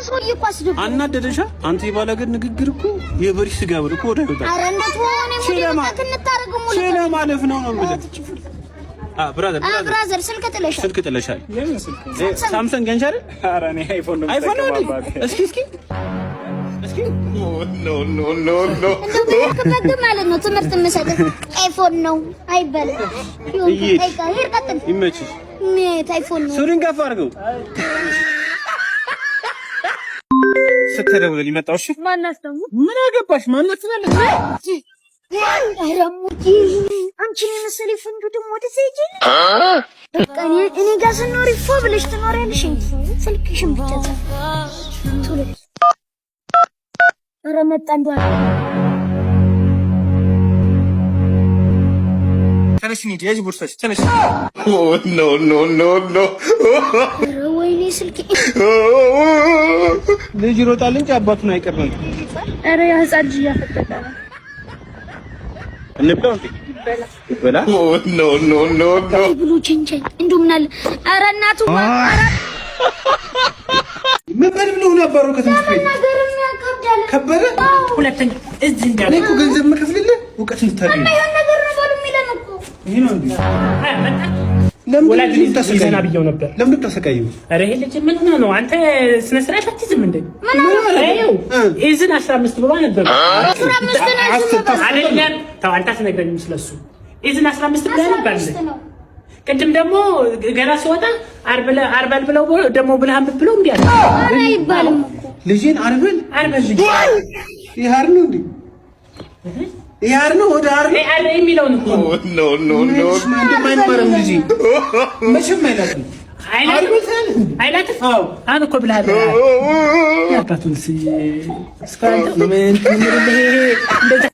ሰውዬ እኮ አስደብሮ አናደደሻ? አንተ የባላገር ንግግር እኮ የበሪስ ስጋ ብሎ እኮ ወደ ይወጣ። ኧረ እንዴት ሆነ ሼላ ማለፍ ነው ነው ማለት ብራዘር ስልክ ጥለሻል። ሳምሰንግ ገንቻ አይደል? ኧረ እኔ አይፎን ነው። እስኪ ኖ ማለት ነው። ትምህርት የምሰጥህ አይፎን ነው አይበልም። ይመችሽ። አይፎን ነው። ሱሪን ከፍ አድርገው ስትደውል ሊመጣው። እሺ ማናት ደግሞ ምን አገባሽ? ማናት ትላለች? አረሙጂ አንቺን መሰለኝ ፍንዱ ደግሞ ወደ ሰይጂ በቃ እኔ ጋር ስኖር ፎ ብለሽ ትኖሪያለሽ። ስልክሽን ብቻ ቶሎ ረመጣ እንደው ተነሽ እንሂድ። ያዥ ቦርሳሽ ተነሽ። ኖ ወይኔ ስልኬ ልጅ ይሮጣል እንጂ አባቱን አይቀርም። ኧረ ያ ህፃን ልጅ እያፈጠጠ ነው። እንብላው እንዴ? ይበላ። ኖ ብሉ ቸንቸን እንደው ምን አለ። ኧረ እናቱ ምን ብለው ነበር ከትምህርት ቤት ነገርም ያከብዳል። ከበረ ሁለተኛ እዚህ እንዳለ እኔ እኮ ገንዘብ መከፍልልህ እውቀት እንድታገኝ እና ይሄን ነገር ነው ባሉ የሚለን እኮ ይሄ ነው እንዴ? ወላጅ ይዘና ብየው ነበር። ለምን ተሰቃየው? አረ ይሄ ልጅ ምን ነው አንተ ስነ ስርዓት አትይዝም እንዴ? አየው እዝን 15 ብሎ ነበር። 15 አይደለም ተው አንተ አትነግረኝም ስለሱ። እዝን 15 ብሎ ነበር። ቅድም ደግሞ ገና ሲወጣ አርበል ብለው ደግሞ ብልሃም ብለው እንዴ አለ። አረ ይባልም እኮ ልጅን አርበል ይሃር ነው እንዴ? ይሃር ነው ወደ አር አረ የሚለውን እኮ ኖ ማንደም አይማርም ልጅ መቼም አይላትም። አይላትም። አዎ አሁን እኮ ብልሃም ያባቱን እስካንተ ምን እንደዛ